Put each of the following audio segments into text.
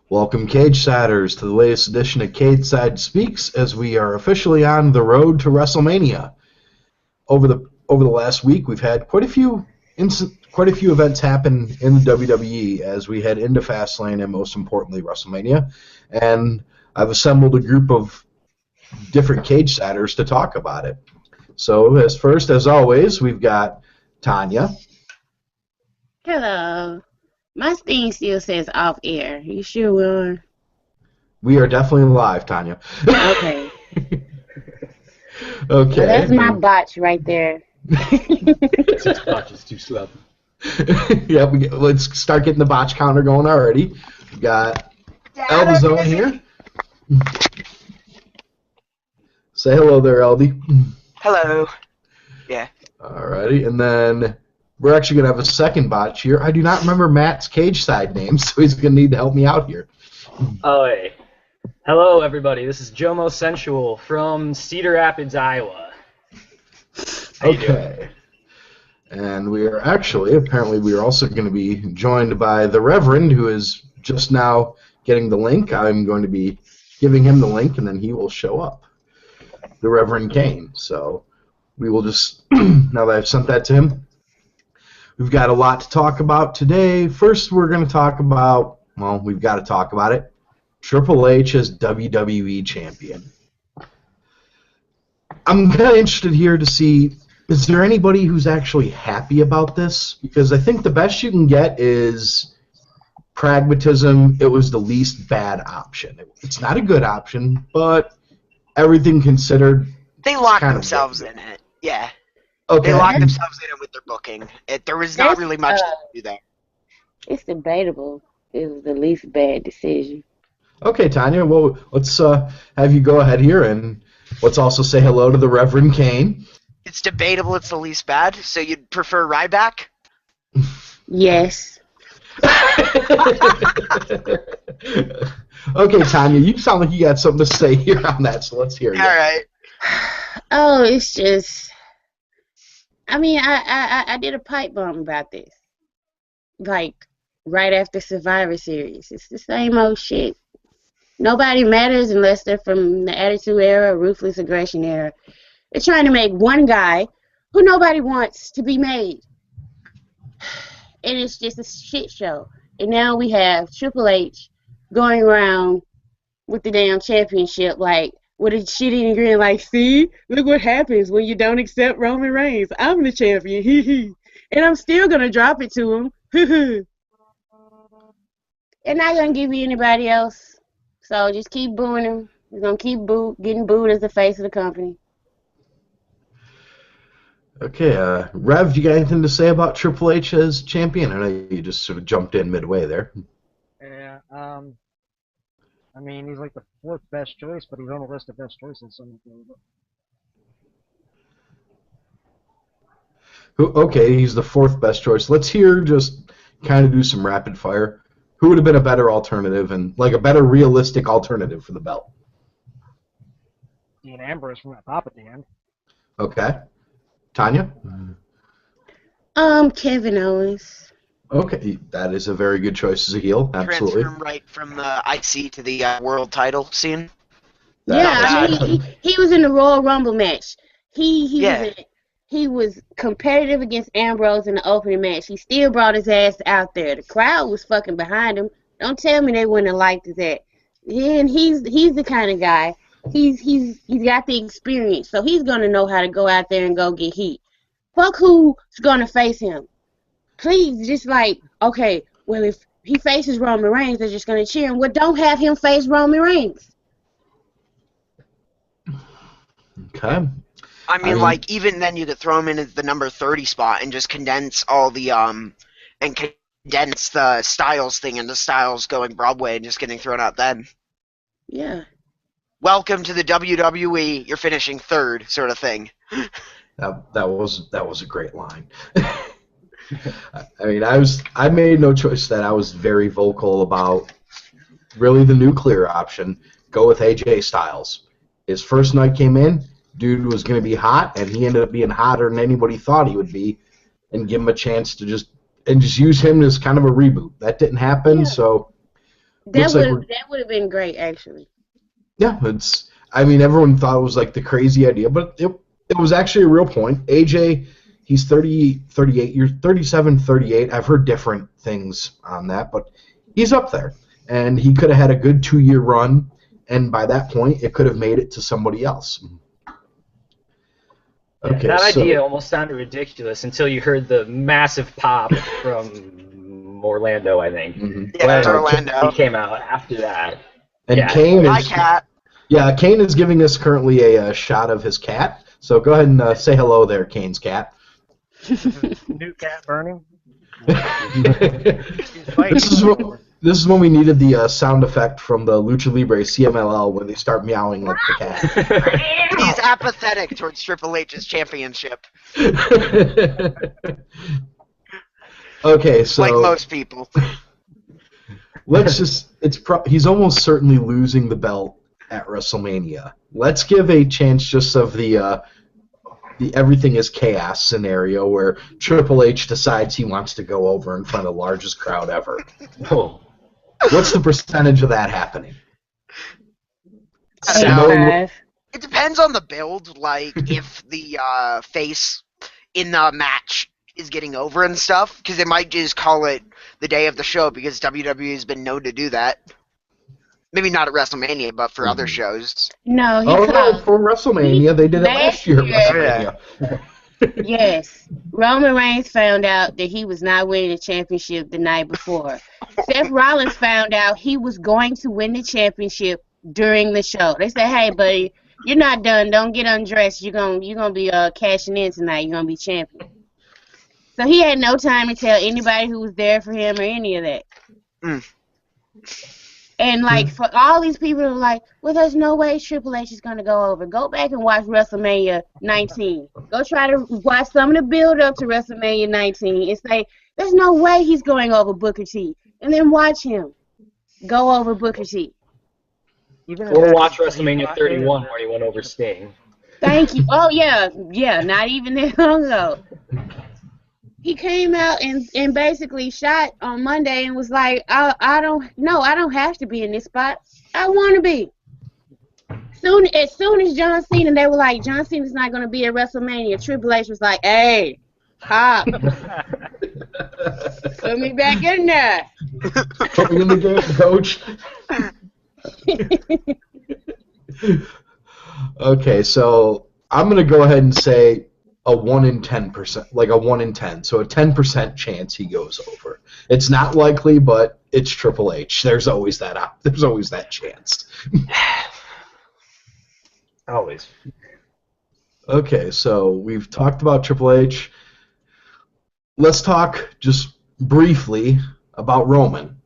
Welcome, Cagesiders, to the latest edition of Cageside Speaks, as we are officially on the road to Wrestlemania. Over the last week, we've had quite a few events happen in the WWE as we head into Fastlane and, most importantly, Wrestlemania. And I've assembled a group of different Cagesiders to talk about it. So, as always, we've got Tanya. Hello. My thing still says off air. You sure we are? We are definitely live, Tanya. Okay. Okay. Well, that's my botch right there. 6 botches too slow. Yeah, let's start getting the botch counter going already. We got Eldazone here. Say hello there, Eldy. Hello. Yeah. Alrighty, and then we're actually going to have a second botch here. I do not remember Matt's Cageside name, so he's going to need to help me out here. Oh, hey. Hello, everybody. This is Jomo Sensual from Cedar Rapids, Iowa. How you doing? And we are apparently we are also going to be joined by the Reverend, who is just now getting the link. I'm going to be giving him the link, and then he will show up. The Reverend Kane. So we will just, now that I've sent that to him, we've got a lot to talk about today. First, we're going to talk about, well, we've got to talk about it, Triple H as WWE Champion. I'm kind of interested here to see, is there anybody who's actually happy about this? Because I think the best you can get is pragmatism. It was the least bad option. It's not a good option, but everything considered, they locked themselves in it. Yeah. Okay. They locked themselves in it with their booking. There was not really much to do there. It's debatable. It was the least bad decision. Okay, Tanya. Well, let's have you go ahead here, and let's also say hello to the Reverend Kane. It's debatable. It's the least bad. So you'd prefer Ryback? Yes. Okay, Tanya, you sound like you got something to say here on that, so let's hear it. All right. Oh, it's just, I mean, I did a pipe bomb about this. Like, right after Survivor Series. It's the same old shit. Nobody matters unless they're from the Attitude Era, Ruthless Aggression Era. They're trying to make one guy who nobody wants to be made. And it's just a shit show. And now we have Triple H going around with the damn championship, like, with a shit-eating grin, like, see? Look what happens when you don't accept Roman Reigns. I'm the champion, hee-hee. And I'm still going to drop it to him, hee-hee. And not going to give you anybody else. So just keep booing him. We're going to keep getting booed as the face of the company. Okay, Rev, you got anything to say about Triple H as champion? I know you just sort of jumped in midway there. Yeah, I mean, he's like the 4th best choice, but he's on the list of best choices. Okay, he's the 4th best choice. Let's just kind of do some rapid fire. Who would have been a better alternative, and like a better realistic alternative for the belt? Dean Ambrose from the top at the end. Okay. Tanya? Kevin Owens. Okay, that is a very good choice as a heel. Absolutely. Transfer him right from the IC to the world title scene. He was in the Royal Rumble match. He was competitive against Ambrose in the opening match. He still brought his ass out there. The crowd was fucking behind him. Don't tell me they wouldn't have liked his ass. And he's the kind of guy. He's got the experience, so he's gonna know how to go out there and go get heat. Fuck who's gonna face him. Please, just like, okay, well, if he faces Roman Reigns, they're just gonna cheer him. Well, don't have him face Roman Reigns. Okay. I mean, like, even then you could throw him in at the number 30 spot and just condense all the, condense the Styles thing into Styles going Broadway and just getting thrown out then. Yeah. Welcome to the WWE, you're finishing 3rd, sort of thing. That was a great line. I mean, I made no choice that I was very vocal about really the nuclear option. Go with AJ Styles. His first night came in, dude was going to be hot, and he ended up being hotter than anybody thought he would be, and give him a chance to just use him as kind of a reboot. That didn't happen, so looks like we're That would have been great, actually. yeah. I mean, everyone thought it was like the crazy idea, but it was actually a real point. AJ, he's 38 years, 37, 38. I've heard different things on that, but he's up there, and he could have had a good 2-year run, and by that point, it could have made it to somebody else. Okay, that idea almost sounded ridiculous until you heard the massive pop from Orlando, I think. Mm-hmm. Yeah, that's Orlando. He came out after that. And Kane Hi, is cat. Yeah, Kane is giving us currently a shot of his cat. So go ahead and say hello there, Kane's cat. New cat burning. This is when we needed the sound effect from the Lucha Libre CMLL when they start meowing like the cat. He's apathetic towards Triple H's championship. Okay, so like most people. he's almost certainly losing the belt at WrestleMania. Let's give a chance just of the everything is chaos scenario where Triple H decides he wants to go over in front of the largest crowd ever. Oh. What's the percentage of that happening? It depends on the build. Like, if the face in the match is getting over and stuff, because they might just call it the day of the show, because WWE has been known to do that. Maybe not at WrestleMania, but for other shows. No, for WrestleMania, they did it last year at WrestleMania. Yes. Roman Reigns found out that he was not winning the championship the night before. Seth Rollins found out he was going to win the championship during the show. They said, hey, buddy, you're not done. Don't get undressed. You're gonna be cashing in tonight. You're going to be champion. So he had no time to tell anybody who was there for him or any of that. Mm. And, like, for all these people who are like, well, there's no way Triple H is going to go over. Go back and watch WrestleMania 19. Go try to watch some of the build-up to WrestleMania 19 and say, there's no way he's going over Booker T. And then watch him go over Booker T. Or watch WrestleMania 31 where he went over Sting. Thank you. Oh, yeah, not even that long ago. He came out and basically shot on Monday and was like, I don't have to be in this spot. I want to be. As soon as John Cena, they were like, John Cena's not going to be at WrestleMania. Triple H was like, hey, hop. Put me back in there. Put me in the game, coach. Okay, so I'm going to go ahead and say a 1 in 10%, like a 1 in 10, so a 10% chance he goes over. It's not likely, but it's Triple H. There's always that chance. Always. Okay, so we've talked about Triple H. Let's talk just briefly about Roman.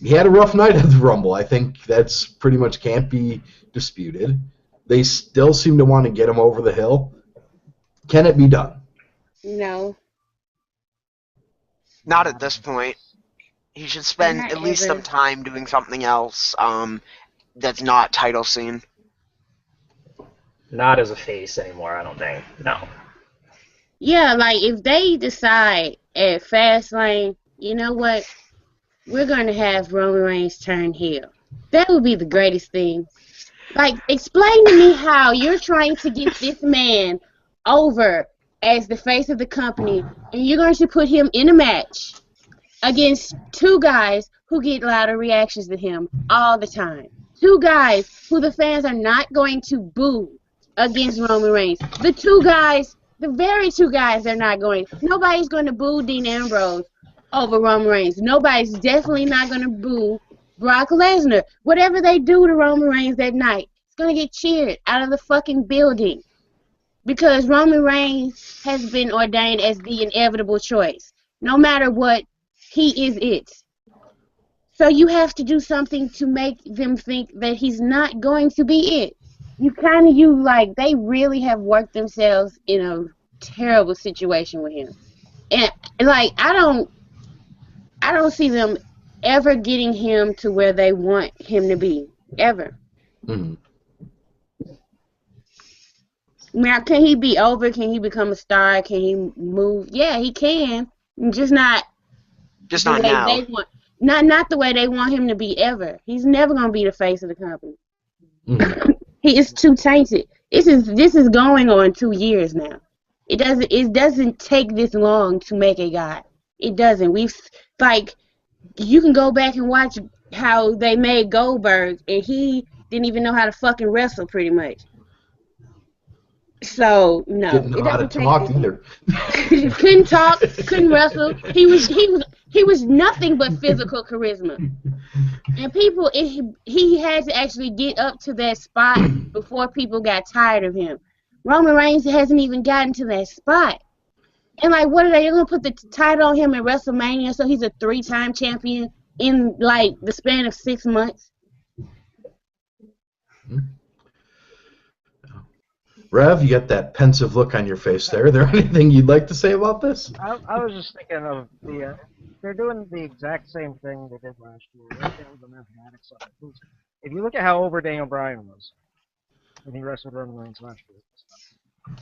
He had a rough night at the Rumble. I think that's pretty much can't be disputed. They still seem to want to get him over the hill. Can it be done? No. Not at this point. He should spend at least some time doing something else that's not title scene. Not as a face anymore, I don't think. No. Yeah, like if they decide at Fastlane, you know what? We're going to have Roman Reigns turn heel. That would be the greatest thing. Like, explain to me how you're trying to get this man over as the face of the company, and you're going to put him in a match against two guys who get louder reactions than him all the time. Two guys who the fans are not going to boo against Roman Reigns. The very two guys they're not going. Nobody's going to boo Dean Ambrose over Roman Reigns. Nobody's definitely not going to boo Brock Lesnar. Whatever they do to Roman Reigns that night, it's going to get cheered out of the fucking building. Because Roman Reigns has been ordained as the inevitable choice. No matter what, he is it. So you have to do something to make them think that he's not going to be it. They really have worked themselves in a terrible situation with him. And, like, I don't see them ever getting him to where they want him to be. Ever. Mm-hmm. Now, can he be over? Can he become a star? Can he move? Yeah, he can. Just not now. Not the way they want him to be ever. He's never gonna be the face of the company. He is too tainted. This is going on 2 years now. It doesn't take this long to make a guy. It doesn't. You can go back and watch how they made Goldberg, and he didn't even know how to fucking wrestle, pretty much. So no, Didn't know how to talk either. Couldn't talk, couldn't wrestle. He was nothing but physical charisma. And he had to actually get up to that spot before people got tired of him. Roman Reigns hasn't even gotten to that spot. And like, what are they gonna put the title on him in WrestleMania so he's a 3-time champion in like the span of 6 months? Rev, you got that pensive look on your face there. Is there anything you'd like to say about this? I was just thinking of they're doing the exact same thing they did last year. Right there with the mathematics of it. If you look at how over Daniel Bryan was when he wrestled Roman Reigns last year,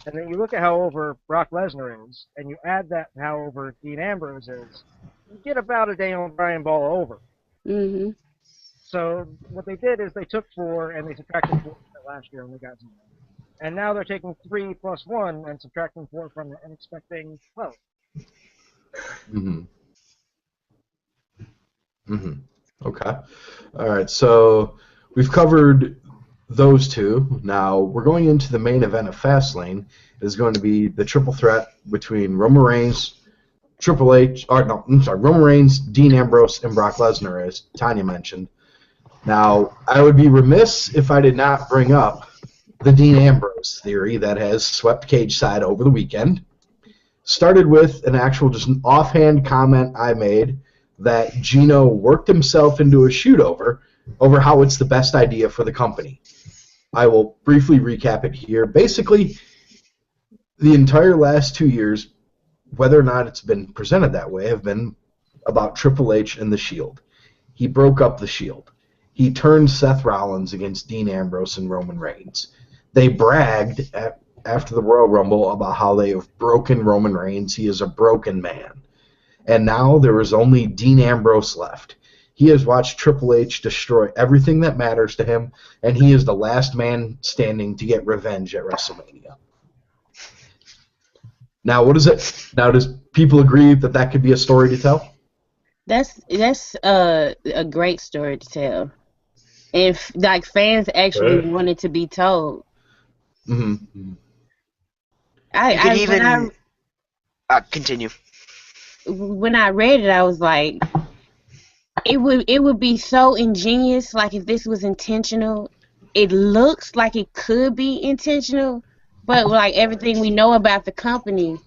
and then you look at how over Brock Lesnar is, and you add that how over Dean Ambrose is, you get about a Daniel Bryan ball over. Mm-hmm. So what they did is they took 4 and they subtracted 4 from it last year and they got 0. And now they're taking 3 plus 1 and subtracting 4 from it and expecting 12. Okay. All right. So we've covered those two. Now we're going into the main event of Fastlane. It is going to be the triple threat between Roman Reigns, Roman Reigns, Dean Ambrose, and Brock Lesnar, as Tanya mentioned. Now, I would be remiss if I did not bring up the Dean Ambrose theory that has swept Cageside over the weekend. Started with an actual, just an offhand comment I made that Gino worked himself into a shoot-over over how it's the best idea for the company. I will briefly recap it here. Basically, the entire last 2 years, whether or not it's been presented that way, have been about Triple H and the Shield. He broke up the Shield. He turned Seth Rollins against Dean Ambrose and Roman Reigns. They bragged after the Royal Rumble about how they have broken Roman Reigns. He is a broken man. And now there is only Dean Ambrose left. He has watched Triple H destroy everything that matters to him, and he is the last man standing to get revenge at WrestleMania. Now, what is it? Now, does people agree that that could be a story to tell? That's a great story to tell. If like fans actually want it to be told. Mm-hmm. Continue. When I read it, I was like, it would be so ingenious. Like if this was intentional, it looks like it could be intentional, but like everything we know about the company,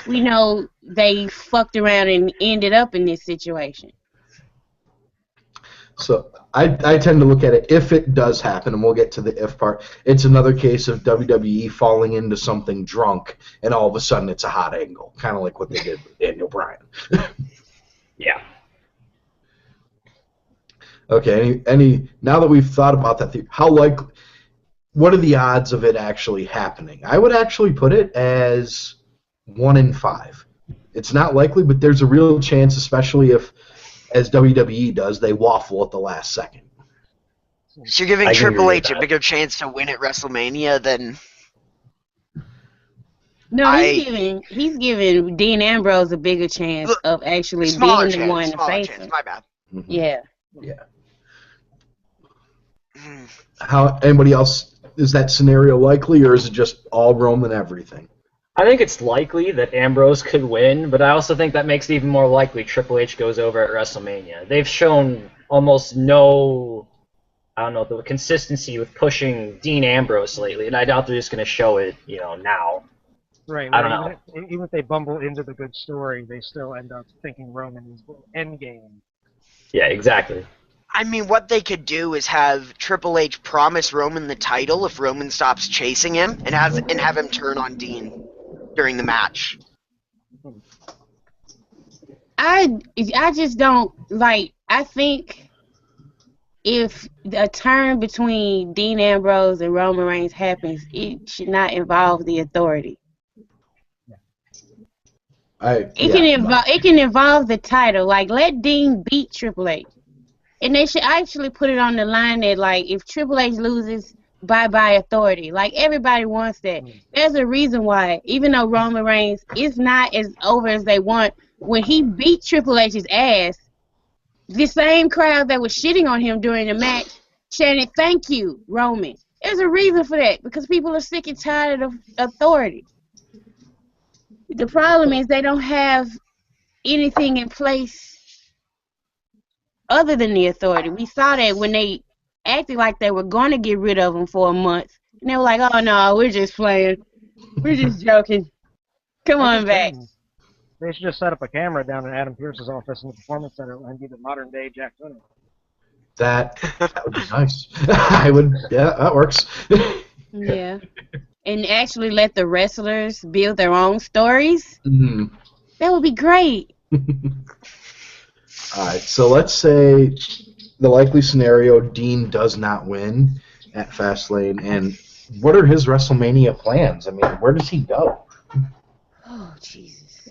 we know they fucked around and ended up in this situation. So I tend to look at it, if it does happen, and we'll get to the if part, it's another case of WWE falling into something drunk, and all of a sudden it's a hot angle, kind of like what they did with Daniel Bryan. Yeah. Okay, now that we've thought about that theory, what are the odds of it actually happening? I would actually put it as 1 in 5. It's not likely, but there's a real chance, especially if, as WWE does, they waffle at the last second. So you're giving Triple H a bigger chance to win at WrestleMania than... No, he's giving Dean Ambrose a bigger chance of actually being the one to face him. My bad. Mm-hmm. Yeah. How, anybody else, is that scenario likely, or is it just all Roman everything? I think it's likely that Ambrose could win, but I also think that makes it even more likely Triple H goes over at WrestleMania. They've shown almost no, the consistency with pushing Dean Ambrose lately, and I doubt they're just going to show it, now. Right. I don't know. Even if they bumble into the good story, they still end up thinking Roman is the end game. Yeah, exactly. I mean, what they could do is have Triple H promise Roman the title if Roman stops chasing him, and have him turn on Dean during the match. I just don't like. I think if a turn between Dean Ambrose and Roman Reigns happens, it should not involve the Authority. It can involve the title. Like, let Dean beat Triple H. And they should actually put it on the line that, like, if Triple H loses, bye-bye authority. Like, everybody wants that. There's a reason why, even though Roman Reigns is not as over as they want, when he beat Triple H's ass, the same crowd that was shitting on him during the match chanted, "Thank you, Roman." There's a reason for that, because people are sick and tired of authority. The problem is they don't have anything in place other than the authority. We saw that when they acted like they were going to get rid of him for a month. And they were like, "Oh, no, we're just playing. We're just joking. Come on back." They should just set up a camera down in Adam Pearce's office in the Performance Center and be the modern-day Jack Tunney. That would be nice. Yeah, that works. Yeah. And actually let the wrestlers build their own stories. Mm-hmm. That would be great. All right, so let's say the likely scenario, Dean does not win at Fastlane, and what are his WrestleMania plans? I mean, where does he go? Oh, Jesus.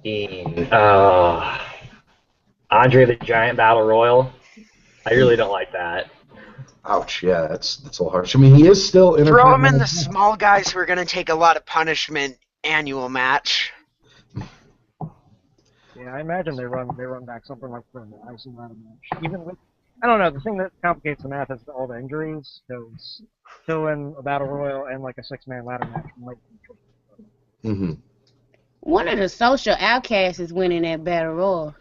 Dean. Andre the Giant Battle Royal. I really don't like that. Ouch, yeah, that's a little harsh. I mean, he is still Throw him in the small guys who are going to take a lot of punishment annual match. Yeah, I imagine they run back something like the Icy Ladder match. Even with, I don't know, the thing that complicates the math is all the injuries, because filling a Battle Royal and like a 6-man ladder match might be tricky. Mm-hmm. One of the social outcasts is winning that Battle Royal.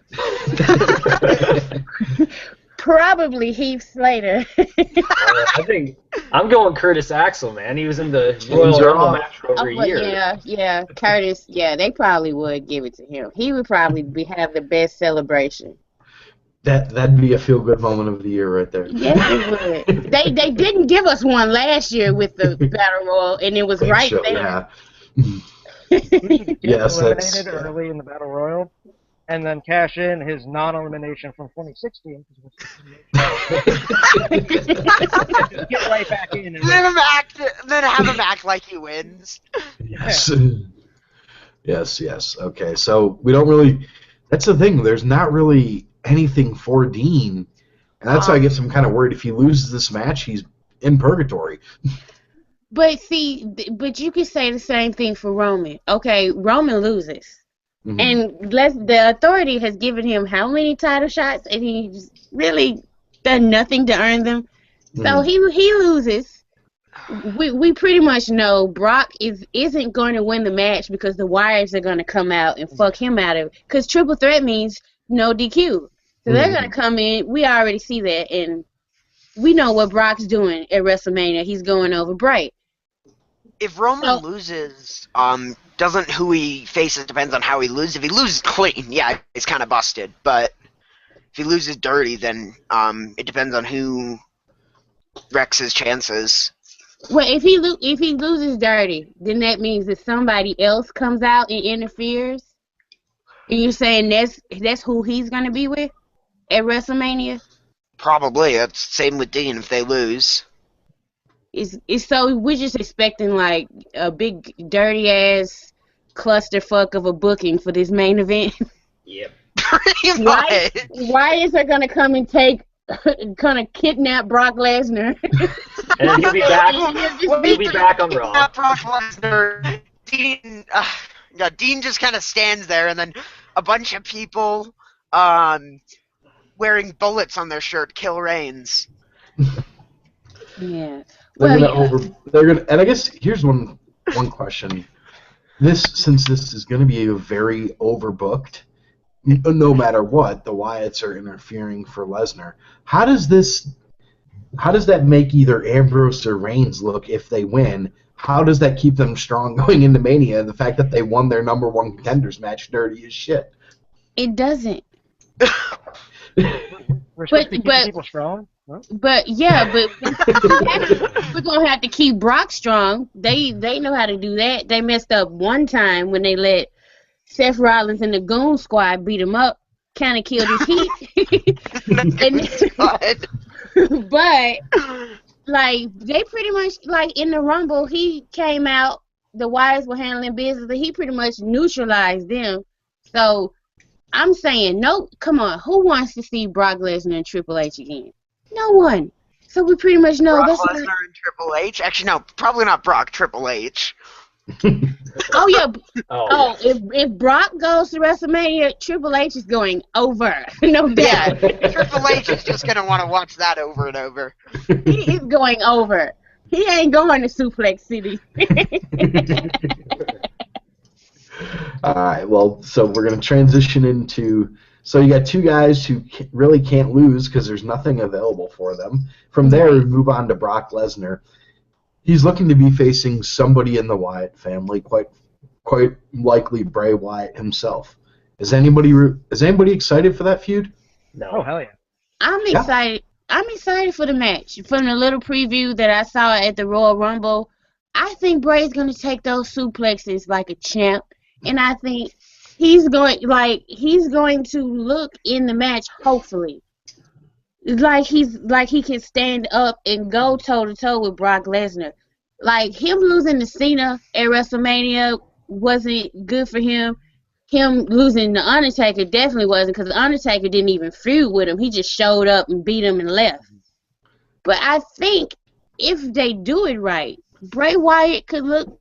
Probably Heath Slater. I think I'm going Curtis Axel, man. He was in the Royal Rumble match for over a year. Yeah, Curtis. Yeah, they probably would give it to him. He would probably have the best celebration. That'd be a feel-good moment of the year right there. Yes, it would. They didn't give us one last year with the Battle Royal, and it was right there. Yeah. He should get Yes, eliminated early in the Battle Royal, and then cash in his non-elimination from 2016. Get right back in. And then have him act like he wins. Yes. Yes. Okay, so we don't really... That's the thing. There's not really anything for Dean, and that's why I guess I'm kind of worried. If he loses this match, he's in purgatory. But see, you could say the same thing for Roman. Okay, Roman loses. Mm-hmm. And the authority has given him how many title shots, and he's really done nothing to earn them. Mm-hmm. So he loses. We pretty much know Brock isn't going to win the match because the Wyatts are going to come out and fuck him out of it. Because triple threat means no DQ. So they're going to come in. We already see that, and we know what Brock's doing at WrestleMania. He's going over Bray. If Roman loses, doesn't who he faces depends on how he loses. If he loses clean, yeah, it's kind of busted. But if he loses dirty, then it depends on who wrecks his chances. Well, if he loses dirty, then that means that somebody else comes out and interferes. And you're saying that's who he's gonna be with at WrestleMania? Probably. It's same with Dean if they lose. It's so we're just expecting like a big dirty ass clusterfuck of a booking for this main event. Yep. Pretty much. Why is there gonna come and gonna kidnap Brock Lesnar? And then he'll be back. He'll be back on Raw. Brock Lesnar. Dean just kind of stands there, and then a bunch of people wearing bullets on their shirt kill Reigns. Yeah. They're gonna, and I guess here's one question. Since this is going to be a very overbooked, no matter what, the Wyatts are interfering for Lesnar. How does that make either Ambrose or Reigns look if they win? How does that keep them strong going into Mania? The fact that they won their number one contenders match dirty as shit. It doesn't. We're supposed to be keeping people strong. Huh? But we're gonna have to keep Brock strong. They know how to do that. They messed up one time when they let Seth Rollins and the Goon Squad beat him up. Kind of killed his heat. But like they pretty much like in the Rumble, he came out the Wyatts were handling business, and he pretty much neutralized them. So I'm saying, no, come on, who wants to see Brock Lesnar and Triple H again? No one. So we pretty much know Brock that's Lesnar and Triple H? Actually, no, probably not Brock, Triple H. Oh yeah. Oh, If Brock goes to WrestleMania, Triple H is going over. No Yeah, doubt. Triple H is just going to want to watch that over and over. He is going over. He ain't going to Suplex City. All right, well, so we're going to transition into... So you got two guys who really can't lose because there's nothing available for them. From there, we move on to Brock Lesnar. He's looking to be facing somebody in the Wyatt family, quite likely Bray Wyatt himself. Is anybody excited for that feud? no. Oh, hell yeah. I'm excited. I'm excited for the match. From the little preview that I saw at the Royal Rumble, I think Bray's going to take those suplexes like a champ, and I think he's going to look in the match, hopefully, like he can stand up and go toe to toe with Brock Lesnar. Like him losing to Cena at WrestleMania wasn't good for him. Him losing to Undertaker definitely wasn't, because the Undertaker didn't even feud with him. He just showed up and beat him and left. But I think if they do it right, Bray Wyatt could look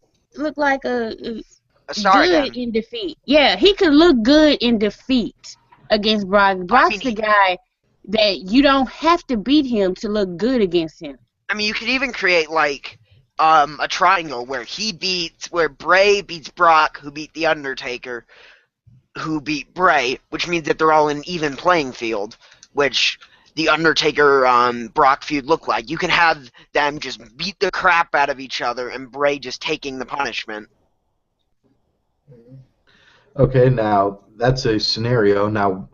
like a star good again. in defeat. Yeah, he could look good in defeat against Brock. Brock's the guy that you don't have to beat him to look good against him. I mean, you could even create, like, a triangle where Bray beats Brock, who beat The Undertaker, who beat Bray, which means that they're all in even playing field, which the Undertaker-Brock feud look like. You can have them just beat the crap out of each other and Bray just taking the punishment. Okay, now, that's a scenario. Now,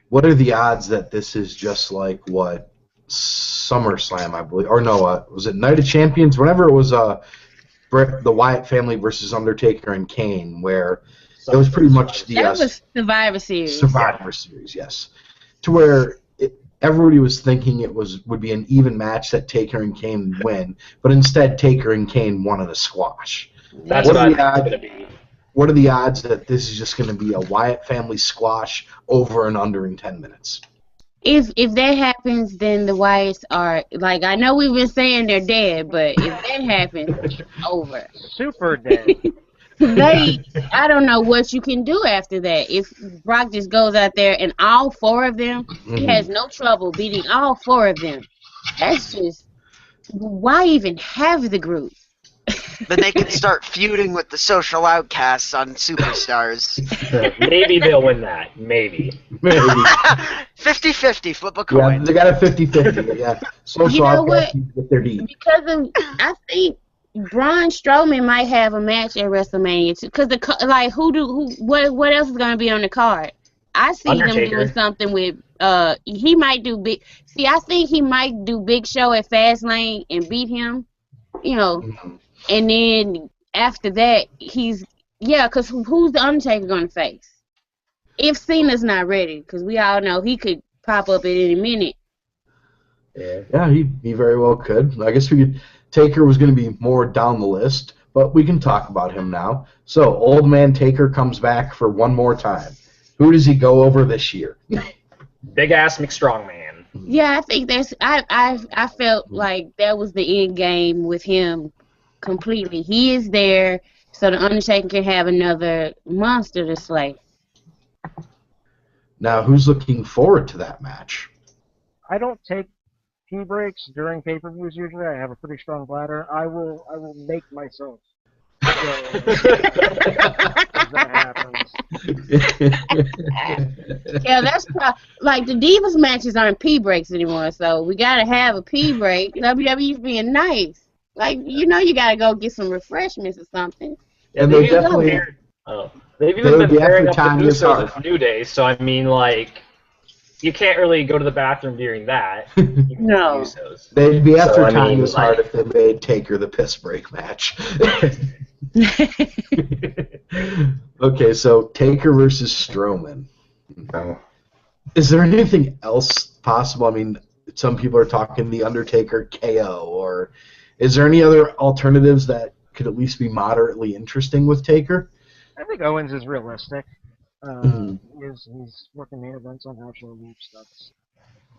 what are the odds that this is just like, SummerSlam, I believe? Or no, was it Night of Champions? Whenever it was the Wyatt family versus Undertaker and Kane, where it was pretty much the... That was Survivor Series. Survivor Series, yes. To where everybody was thinking it would be an even match that Taker and Kane would win, but instead Taker and Kane won in a squash. That's what I think it's going to be. What are the odds that this is just going to be a Wyatt family squash over and under in 10 minutes? If that happens, then the Wyatts are, like, I know we've been saying they're dead, but if that happens, it's over. Super dead. I don't know what you can do after that. If Brock just goes out there and all four of them, he has no trouble beating all four of them. That's just, why even have the group? Then they can start feuding with the social outcasts on Superstars. Maybe they'll win that. Maybe. 50-50, flip a coin. Yeah, they got a 50-50. Yeah. Social You know outcasts what? get their deed. Because I think Braun Strowman might have a match at WrestleMania too. Because what else is going to be on the card? I see Undertaker. them doing something with. He might do big. See, I think he might do Big Show at Fastlane and beat him. You know. And then after that, because who's the Undertaker going to face? If Cena's not ready, because we all know he could pop up at any minute. Yeah, he very well could. I guess Taker was going to be more down the list, but we can talk about him now. So, Old Man Taker comes back for one more time. Who does he go over this year? Big ass McStrongman. Yeah, I think I felt like that was the end game with him. Completely. He is there so the Undertaker can have another monster to slay. Now, who's looking forward to that match? I don't take pee breaks during pay-per-views usually. I have a pretty strong bladder. I will make myself. So, that happens. Yeah, that's like the Divas matches aren't pee breaks anymore, so we gotta have a pee break. WWE's being nice. Like, you gotta go get some refreshments or something. Yeah, And they've they definitely... even been pairing up the Tanya Usos Hart. with New Day, so I mean, like, you can't really go to the bathroom during that. No. Usos. They'd be after So, I mean, Tanya's like- Hart if they made Taker the piss break match. Okay, so Taker versus Strowman. Is there anything else possible? I mean, some people are talking the Undertaker KO, or is there any other alternatives that could at least be moderately interesting with Taker. I think Owens is realistic. He's working main events on house show weeks. That's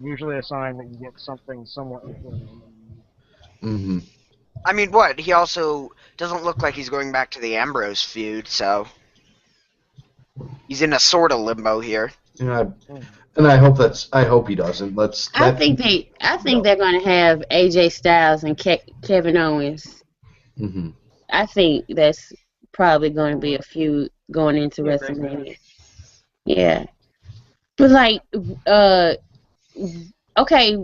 usually a sign that you get something somewhat important. Mm-hmm. I mean, what? He also doesn't look like he's going back to the Ambrose feud, so he's in a sort of limbo here. Yeah, and I hope he doesn't. I think they're going to have AJ Styles and Kevin Owens. Mm-hmm. I think that's probably going to be a feud going into WrestleMania. Yeah, but like, okay,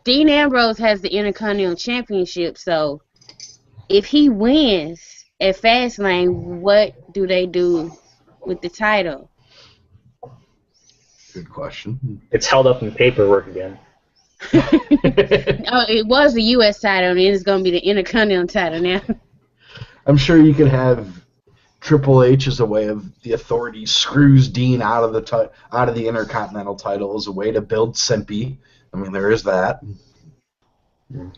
Dean Ambrose has the Intercontinental Championship, so if he wins at Fastlane, what do they do with the title? Good question. It's held up in paperwork again. It was the U.S. title, and it's going to be the Intercontinental title now. I'm sure you could have Triple H as a way of the Authority screws Dean out of the Intercontinental title as a way to build Simpy. I mean, there is that.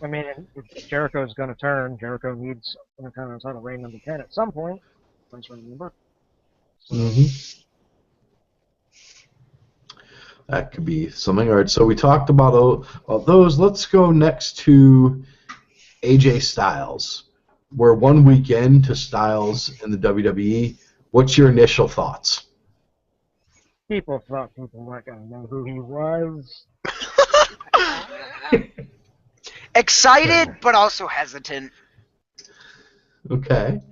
I mean, if Jericho's going to turn, Jericho needs Intercontinental title reign number 10 at some point. Let's remember. Mm-hmm. That could be something. All right, so we talked about those. Let's go next to AJ Styles. We're 1 week into Styles in the WWE. What's your initial thoughts? People thought people weren't going to know who he was. Excited, but also hesitant. Okay.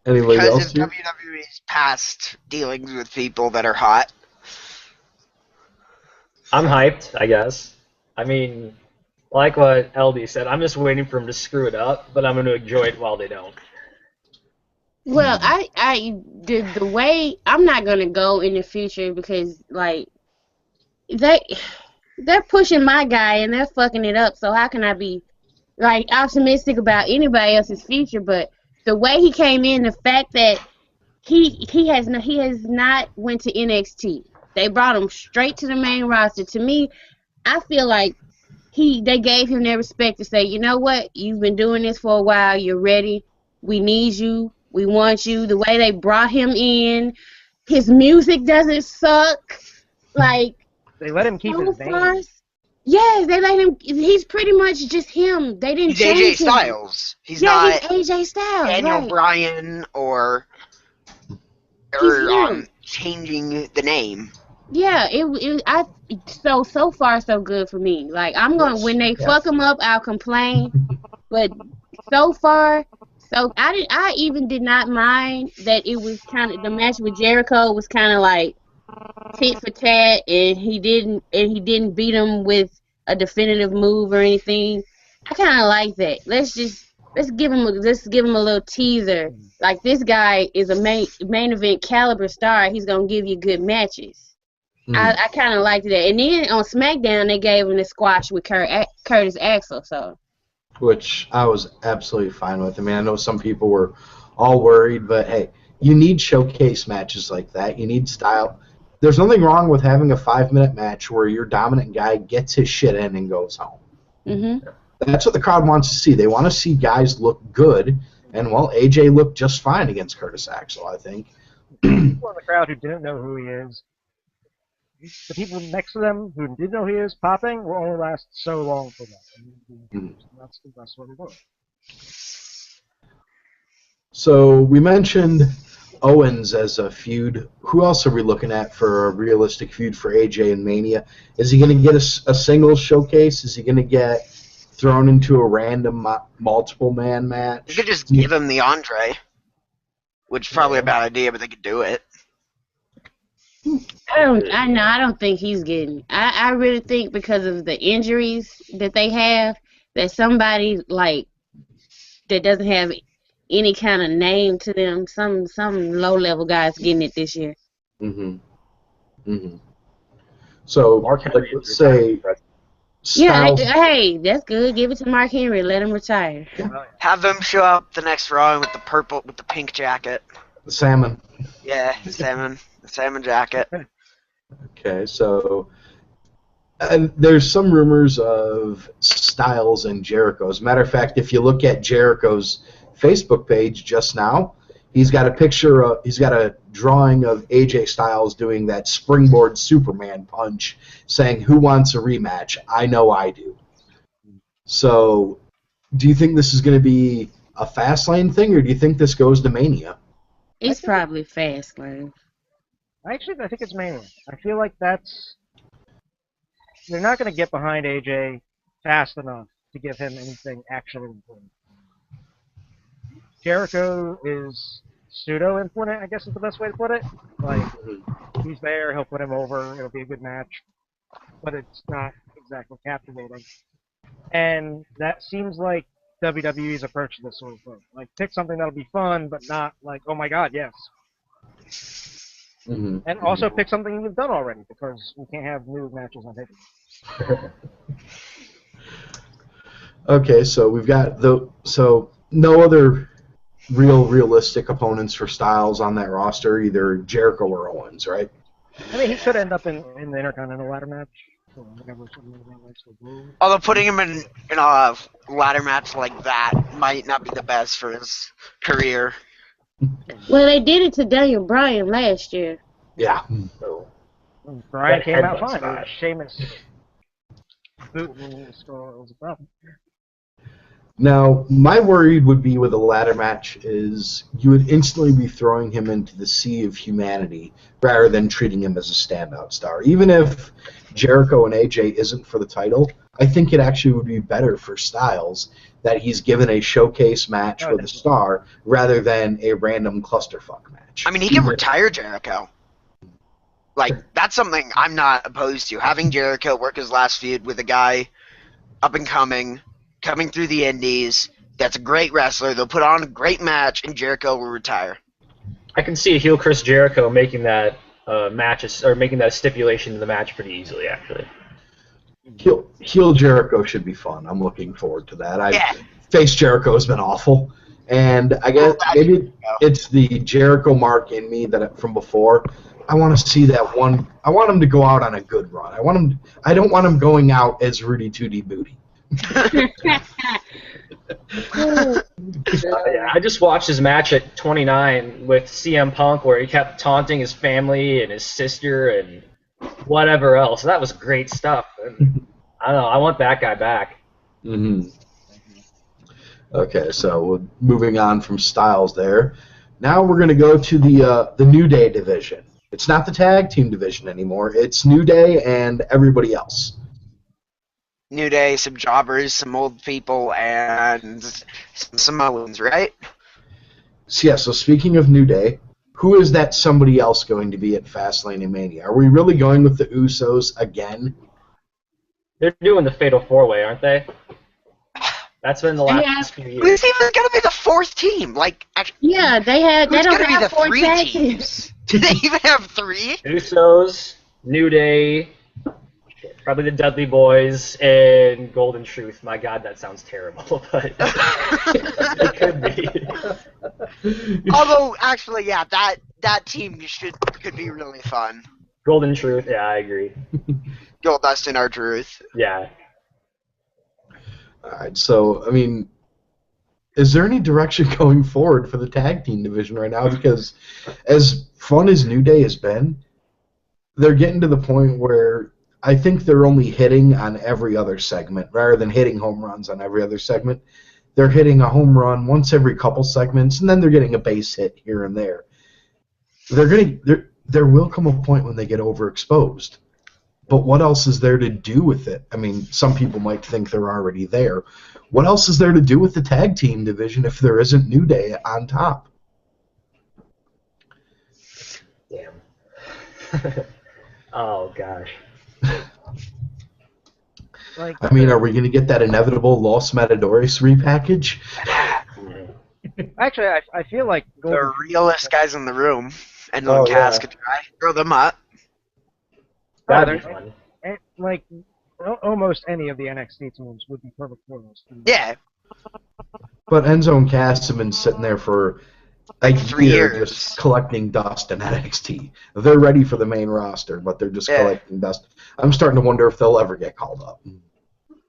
Anybody Because else of here? WWE's past dealings with people that are hot. I'm hyped, I guess. I mean, like what LD said, I'm just waiting for him to screw it up, but I'm going to enjoy it while they don't. Well, the way I'm not gonna go in the future because like they're pushing my guy and they're fucking it up. So how can I be like optimistic about anybody else's future? But the way he came in, the fact that he has not went to NXT. They brought him straight to the main roster. To me, I feel like they gave him their respect to say, you know what, you've been doing this for a while. You're ready. We need you. We want you. The way they brought him in, his music doesn't suck. Like They let him keep his name. Yes, they let him. He's pretty much just him. They didn't He's change AJ him. Styles. He's not he's AJ Styles. Daniel right. Bryan or him. Changing the name. Yeah, so far so good for me. Like when they fuck him up, I'll complain. But so far, I even did not mind that it was kind of the match with Jericho was kind of like tit for tat, and he didn't beat him with a definitive move or anything. I kind of like that. Let's give him a little teaser. Like this guy is a main event caliber star. He's gonna give you good matches. I kind of liked that. And then on SmackDown they gave him the squash with Curtis Axel. So. Which I was absolutely fine with. I mean, I know some people were all worried, but hey, you need showcase matches like that. You need style. There's nothing wrong with having a 5-minute match where your dominant guy gets his shit in and goes home. Mm-hmm. That's what the crowd wants to see. They want to see guys look good, and, well, AJ looked just fine against Curtis Axel, I think. People in the crowd who didn't know who he is, the people next to them who did know who he is popping will only last so long for that. That's the best way to do it. So we mentioned Owens as a feud. Who else are we looking at for a realistic feud for AJ and Mania? Is he going to get a single showcase? Is he going to get thrown into a random multiple-man match? You could just give him the Andre, which is probably a bad idea, but they could do it. I don't think he's getting. I really think because of the injuries that they have, that somebody like that doesn't have any kind of name to them, some low level guys getting it this year. So, Mark Henry, let's say, Styles. Hey, that's good. Give it to Mark Henry. Let him retire. Have him show up the next Raw with the pink jacket. The salmon. Yeah, the salmon jacket. Okay, so there's some rumors of Styles and Jericho. As a matter of fact, if you look at Jericho's Facebook page just now, he's got a drawing of AJ Styles doing that springboard Superman punch, saying, "Who wants a rematch? I know I do." So, do you think this is going to be a Fastlane thing, or do you think this goes to Mania? It's probably Fastlane. Actually, I think it's Mania. I feel like they're not going to get behind AJ fast enough to give him anything actually important. Jericho is pseudo-important, I guess is the best way to put it. Like, he's there, he'll put him over, it'll be a good match, but it's not exactly captivating. And that seems like WWE's approach to this sort of thing. Like, pick something that'll be fun, but not like, oh my god, yes. Mm-hmm. And also pick something you've done already, because we can't have new matches on paper. Okay, so we've got no other realistic opponents for Styles on that roster, either Jericho or Owens, right? I mean, he could end up in the Intercontinental ladder match. Although putting him in a ladder match like that might not be the best for his career. Well, they did it to Daniel Bryan last year. Yeah. So, Bryan that came out headbutt fine. spot. Sheamus boot in the skull was a problem. Now, my worry would be with a ladder match is you would instantly be throwing him into the sea of humanity rather than treating him as a standout star. Even if Jericho and AJ isn't for the title, I think it actually would be better for Styles that he's given a showcase match with a star rather than a random clusterfuck match. I mean, he can retire Jericho. Like, that's something I'm not opposed to. Having Jericho work his last feud with a guy up and coming through the indies, that's a great wrestler. They'll put on a great match, and Jericho will retire. I can see a heel Chris Jericho making that making that stipulation in the match pretty easily, actually. Heel Jericho should be fun. I'm looking forward to that. Face Jericho has been awful, and I guess maybe it's the Jericho mark in me that from before. I want to see that one. I want him to go out on a good run. I don't want him going out as Rudy Tooty Booty. Yeah, I just watched his match at 29 with CM Punk where he kept taunting his family and his sister and whatever else. That was great stuff. And I don't know. I want that guy back. Mm-hmm. Okay, so moving on from Styles there. Now we're going to go to the New Day division. It's not the tag team division anymore. It's New Day and everybody else. New Day, some jobbers, some old people, and some Samoans, right? So, yeah, so speaking of New Day, who is that somebody else going to be at Fastlane and Mania? Are we really going with the Usos again? They're doing the Fatal 4-Way, aren't they? That's been the last few years. Who's even going to be the fourth team? Like, actually, Yeah, they don't be have the 4 three tag teams? teams. Do they even have three? Usos, New Day, probably the Dudley Boys, and Golden Truth. My God, that sounds terrible, but it could be. Although, actually, yeah, that team could be really fun. Golden Truth, yeah, I agree. Goldust and R-Truth. Yeah. All right, so, I mean, is there any direction going forward for the tag team division right now? Because as fun as New Day has been, they're getting to the point where I think they're only hitting on every other segment rather than hitting home runs on every other segment. They're hitting a home run once every couple segments, and then they're getting a base hit here and there. There will come a point when they get overexposed. But what else is there to do with it? I mean, some people might think they're already there. What else is there to do with the tag team division if there isn't New Day on top? Damn. Oh, gosh. Like, I mean, are we going to get that inevitable Los Matadores repackage? actually, I feel like The realest guys in the room. And on Cass could try. Throw them up. That'd be fun. like almost any of the NXT teams would be perfect for those. Yeah. But Enzo and Cass have been sitting there for like 3 years. just collecting dust in NXT. They're ready for the main roster, but they're just collecting dust. I'm starting to wonder if they'll ever get called up.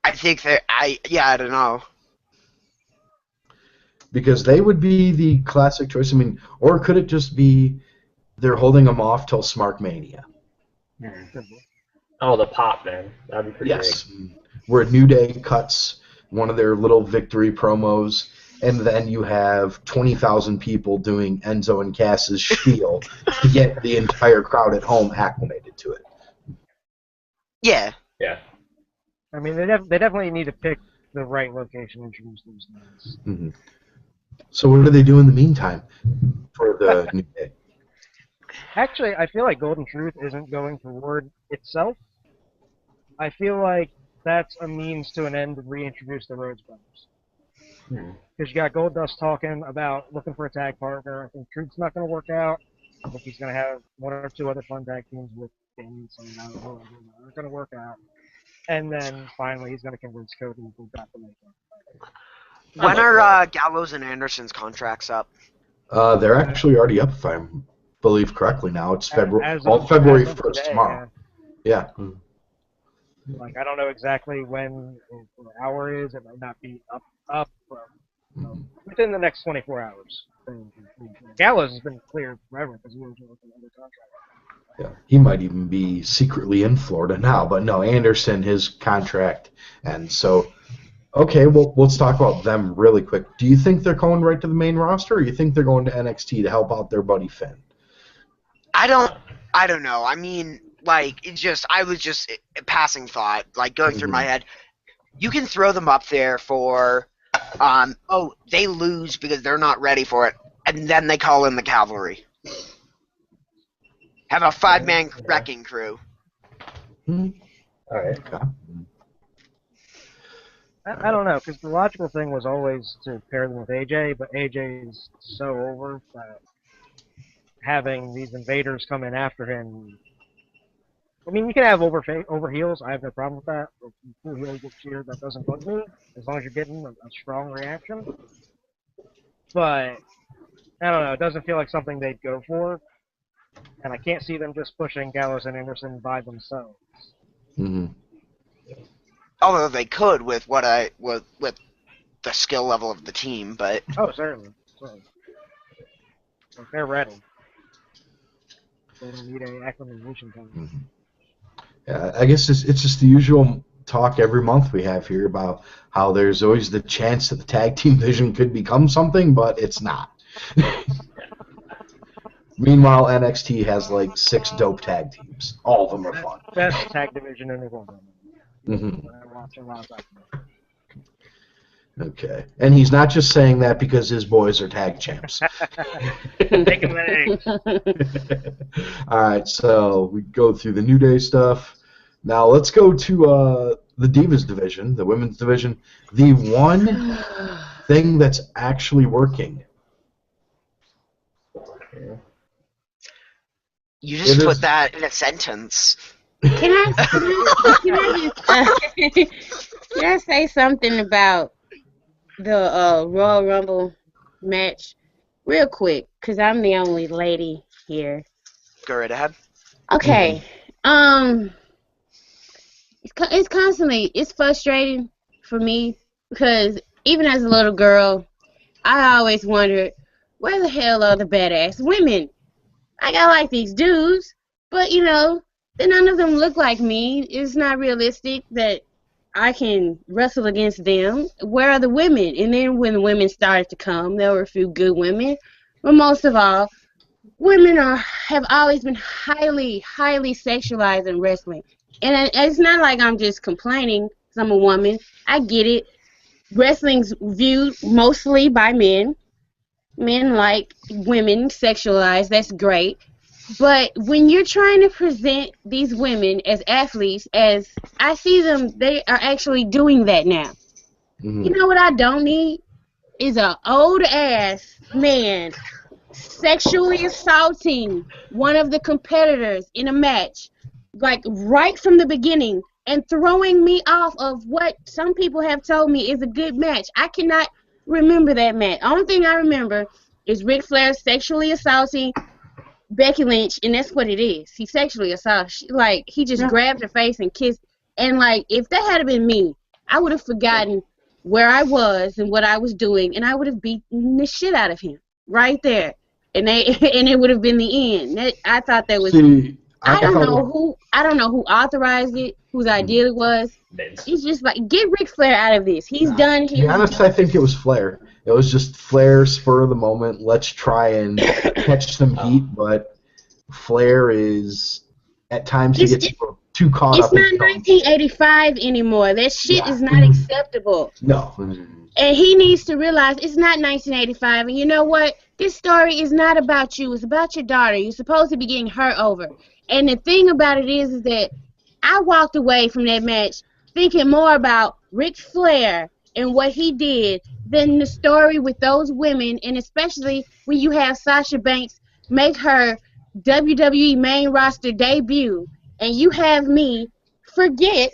I think that I don't know. Because they would be the classic choice. I mean, or could it just be they're holding them off till Smarkmania? Oh, the pop, man. That'd be pretty Yes. Where New Day cuts one of their little victory promos, and then you have 20,000 people doing Enzo and Cass's spiel to get the entire crowd at home acclimated to it. Yeah. Yeah. I mean, they definitely need to pick the right location to introduce those things. Mm-hmm. So what do they do in the meantime for the New Day? Actually, I feel like Golden Truth isn't going toward itself. I feel like that's a means to an end to reintroduce the Rhodes Brothers. Because you got Goldust talking about looking for a tag partner. I think Truth's not going to work out. I think he's going to have one or two other fun tag teams with Damien saying, I don't know, aren't going to work out. And then finally he's going to convince Cody who got the makeup. When are Gallows and Anderson's contracts up? They're actually already up, if I believe correctly now. It's February 1st tomorrow. Yeah. Like, I don't know exactly when the hour is. It might not be up within the next 24 hours. Gallows has been cleared forever because he was working under contract. Yeah, he might even be secretly in Florida now, but no, Anderson, his contract, and so, okay, well, let's talk about them really quick. Do you think they're going right to the main roster, or you think they're going to NXT to help out their buddy Finn? I don't know. I mean, like, I was just a passing thought, like, going through my head. You can throw them up there for, they lose because they're not ready for it, and then they call in the cavalry. Have a 5-man wrecking crew. All right. Okay. I don't know, because the logical thing was always to pair them with AJ, but AJ's so over that having these invaders come in after him. I mean, you can have over heels. I have no problem with that. If you feel heel get cheered, that doesn't bug me, as long as you're getting a strong reaction. But I don't know. It doesn't feel like something they'd go for. And I can't see them just pushing Gallows and Anderson by themselves. Mm-hmm. Although they could with with the skill level of the team, but Oh, certainly. If they're ready, they don't need any acclimatization time. Mm-hmm. Yeah, I guess it's just the usual talk every month we have here about how there's always the chance that the tag team division could become something, but it's not. Meanwhile, NXT has like 6 dope tag teams. All of them are fun. Best tag division in the world. Mm-hmm. I watch a lot of Okay. And he's not just saying that because his boys are tag champs. Take him in. All right, so we go through the New Day stuff. Now let's go to the Divas division, the women's division. The one thing that's actually working. you just put that in a sentence. Can I say something about the Royal Rumble match real quick? Because I'm the only lady here. Go right ahead. Okay. It's frustrating for me because even as a little girl, I always wondered, where the hell are the badass women? Like, I like these dudes, but, none of them look like me. It's not realistic that I can wrestle against them. Where are the women? And then when the women started to come, there were a few good women. But most of all, women have always been highly, highly sexualized in wrestling. And it's not like I'm just complaining because I'm a woman. I get it. Wrestling's viewed mostly by men. Men like women sexualized. That's great. But when you're trying to present these women as athletes, as I see them, they are actually doing that now. Mm-hmm. You know what I don't need? Is an old-ass man sexually assaulting one of the competitors in a match, like right from the beginning, and throwing me off of what some people have told me is a good match. I cannot remember that match. Only thing I remember is Ric Flair sexually assaulting Becky Lynch, and that's what it is. He sexually assaulted. Like, he just grabbed her face and kissed. And, like, if that had been me, I would have forgotten where I was and what I was doing, and I would have beaten the shit out of him right there. And it would have been the end. I thought that was. See, I don't know who authorized it, whose idea it was. Vince. It's just like, get Ric Flair out of this. He's done. To be honest, I think it was Flair. It was just Flair, spur of the moment. Let's try and catch some heat, but Flair is at times he gets too caught up. It's not 1985 anymore. That shit is not acceptable. No. And he needs to realize it's not 1985. And you know what? This story is not about you. It's about your daughter. You're supposed to be getting her over. And the thing about it is that I walked away from that match thinking more about Ric Flair and what he did than the story with those women, and especially when you have Sasha Banks make her WWE main roster debut, and you have me forget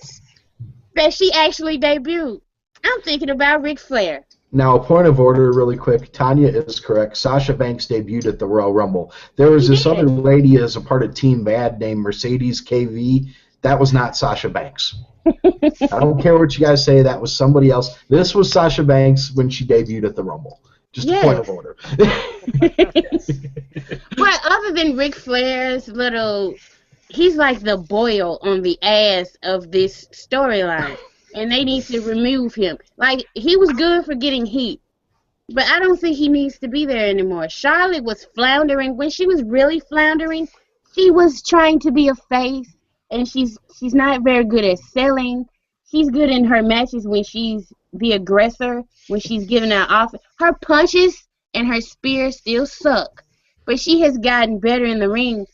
that she actually debuted. I'm thinking about Ric Flair. Now, a point of order really quick. Tanya is correct. Sasha Banks debuted at the Royal Rumble. There was this other lady as a part of Team Bad named Mercedes KV. That was not Sasha Banks. I don't care what you guys say. That was somebody else. This was Sasha Banks when she debuted at the Rumble. Just a point of order. But other than Ric Flair's little... He's like the boil on the ass of this storyline. And they need to remove him. Like, he was good for getting heat. But I don't think he needs to be there anymore. Charlotte was floundering. When she was really floundering, she was trying to be a face. And she's not very good at selling. She's good in her matches when she's the aggressor, when she's giving out offense. Her punches and her spears still suck. But she has gotten better in the ring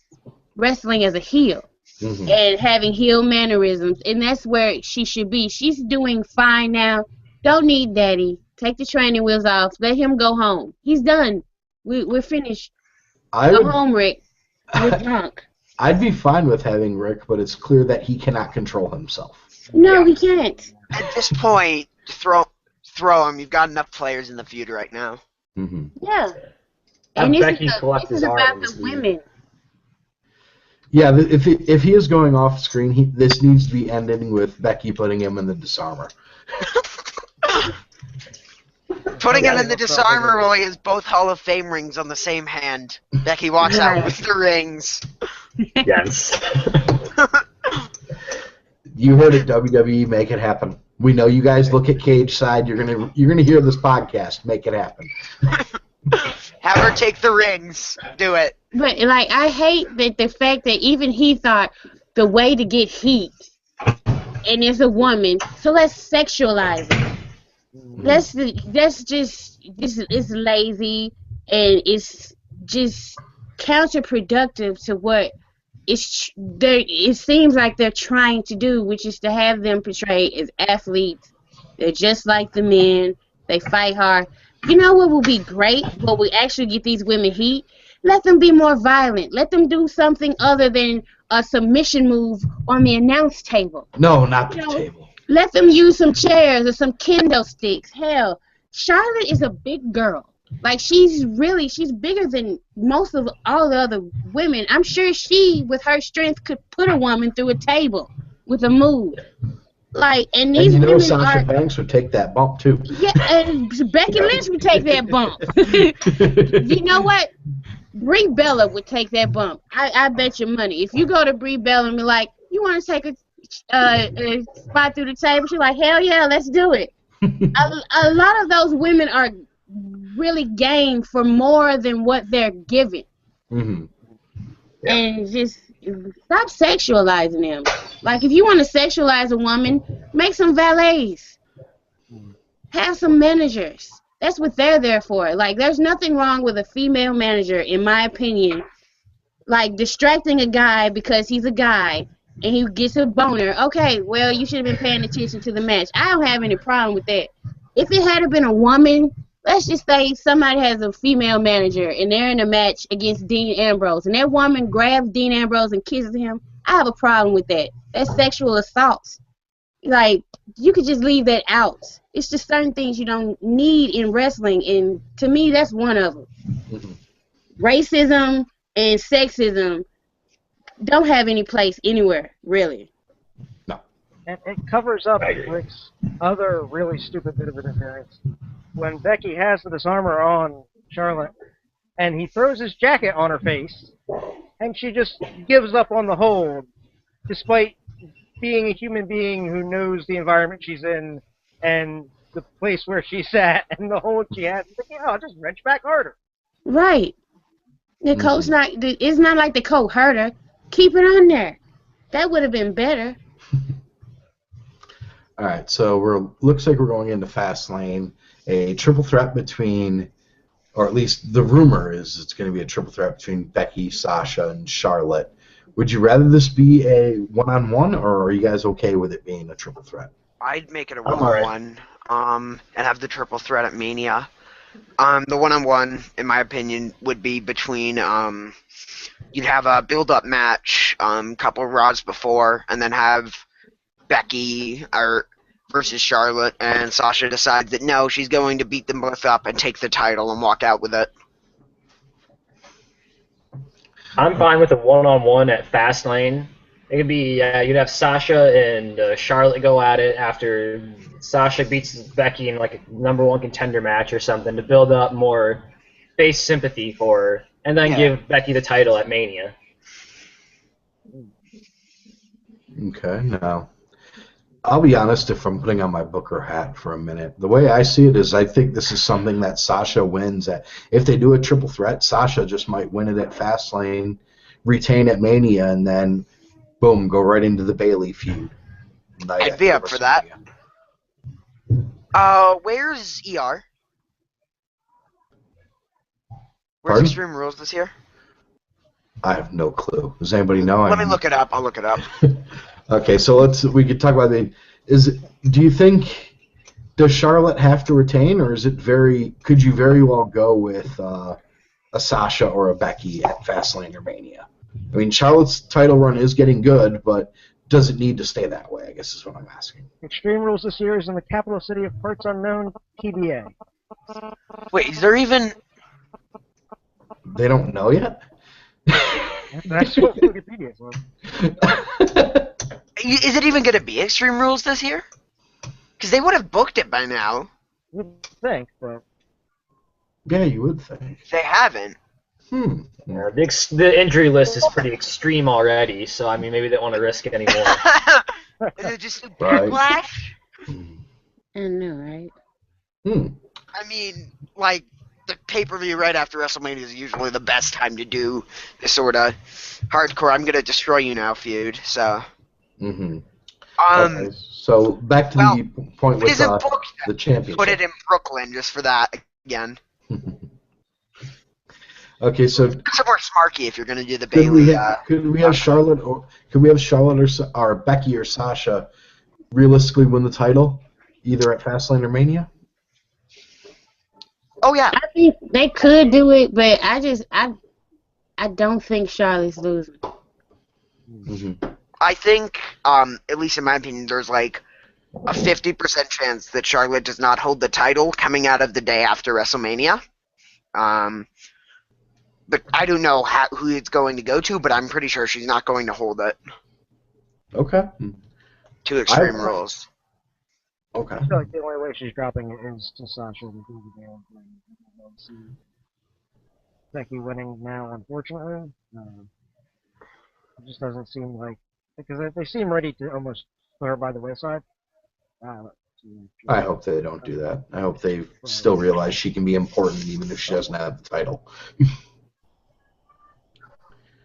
wrestling as a heel. Mm-hmm. And having heel mannerisms, and that's where she should be. She's doing fine now. Don't need Daddy. Take the training wheels off. Let him go home. He's done. We're finished. Go home, Rick. We're drunk. I'd be fine with having Rick, but it's clear that he cannot control himself. No, he can't. At this point, throw him. You've got enough players in the feud right now. Mm-hmm. Yeah. And Becky this is about the women. Yeah, if he is going off screen, this needs to be ending with Becky putting him in the disarmer. Putting him in the disarmer while he has both Hall of Fame rings on the same hand. Becky walks out with the rings. Yes. You heard it, WWE. Make it happen. We know you guys look at Cageside. You're gonna hear this podcast. Make it happen. Have her take the rings. Do it. But like, I hate that the fact that even he thought the way to get heat, and it's a woman, so let's sexualize it. That's just it's lazy, and it's just counterproductive to what it seems like they're trying to do, which is to have them portrayed as athletes. They're just like the men. They fight hard. You know what will be great? What will actually get these women heat? Let them be more violent. Let them do something other than a submission move on the announce table. No, not the table. Let them use some chairs or some kendo sticks. Hell, Charlotte is a big girl. Like, she's bigger than most of all the other women. I'm sure she, with her strength, could put a woman through a table with a move. Like, and these women Sasha Banks would take that bump too. Yeah, and Becky Lynch would take that bump. You know what? Brie Bella would take that bump. I bet you money. If you go to Brie Bella and be like, you want to take a spot through the table? She's like, hell yeah, let's do it. A lot of those women are really game for more than what they're given. Mm-hmm. Yeah. And just stop sexualizing them. Like, if you want to sexualize a woman, make some valets. Have some managers. That's what they're there for. Like, there's nothing wrong with a female manager, in my opinion. Like, distracting a guy because he's a guy and he gets a boner. Okay, well, you should have been paying attention to the match. I don't have any problem with that. If it had been a woman, let's just say somebody has a female manager and they're in a match against Dean Ambrose, and that woman grabs Dean Ambrose and kisses him, I have a problem with that. That's sexual assault. Like, you could just leave that out. It's just certain things you don't need in wrestling, and to me, that's one of them. Mm-hmm. Racism and sexism don't have any place anywhere, really. No. And it covers up I agree. Rick's other really stupid bit of interference. When Becky has the disarmer on Charlotte, and he throws his jacket on her face, and she just gives up on the hold, despite being a human being who knows the environment she's in and the place where she's at and the hold she has. It's like, I'll just wrench back harder. Right. The coat's not. It's not like the coat hurt her. Keep it on there. That would have been better. All right, so looks like we're going into Fastlane, a triple threat between, or at least the rumor is it's going to be a triple threat between Becky, Sasha, and Charlotte. Would you rather this be a one-on-one, or are you guys okay with it being a triple threat? I'd make it a I'm alright. one-on-one, and have the triple threat at Mania. The one-on-one, in my opinion, would be between, you'd have a build-up match, couple of Raws before, and then have Becky versus Charlotte, and Sasha decides that no, she's going to beat them both up and take the title and walk out with it. I'm fine with a one-on-one at Fastlane. It could be you'd have Sasha and Charlotte go at it after Sasha beats Becky in like a #1 contender match or something to build up more face sympathy for her, and then give Becky the title at Mania. Okay, now, I'll be honest, if I'm putting on my Booker hat for a minute, the way I see it is I think this is something that Sasha wins at. If they do a triple threat, Sasha just might win it at Fastlane, retain at Mania, and then, boom, go right into the Bayley feud. I'd be up for that. Where's ER? Where's Pardon? Extreme Rules this year? I have no clue. Does anybody know? Let me look it up. I'll look it up. Okay, so we could talk about do you think, does Charlotte have to retain, or could you very well go with a Sasha or a Becky at Fastlane or Mania? I mean, Charlotte's title run is getting good, but does it need to stay that way, I guess is what I'm asking. Extreme Rules this year is in the capital city of parts unknown, TBA. Wait, is there even... They don't know yet? That's what Wikipedia says. Is it even going to be Extreme Rules this year? Because they would have booked it by now. You'd think, but... Yeah, you would think. They haven't. Yeah, the injury list is pretty extreme already, so I mean maybe they don't want to risk it anymore. Is it just a Right. backlash? I know, right? I mean, like, the pay-per-view right after WrestleMania is usually the best time to do this sort of hardcore I'm gonna destroy you now feud, so... Okay, so back to the point with the championship. Put it in Brooklyn just for that again. Okay, so Somewhere smarky if you're gonna do the could Bayley. could we have Charlotte or Becky or Sasha realistically win the title, either at Fastlane or Mania? Oh yeah. I think they could do it, but I don't think Charlotte's losing. I think, at least in my opinion, there's like a 50% chance that Charlotte does not hold the title coming out of the day after WrestleMania. But I don't know who it's going to go to, but I'm pretty sure she's not going to hold it. Okay. To Extreme Rules. Okay. I feel like the only way she's dropping it is to Sasha to do the deal. See Becky winning now, unfortunately. It just doesn't seem like... Because they seem ready to almost put her by the wayside. I hope they don't do that. I hope they still realize she can be important even if she doesn't have the title.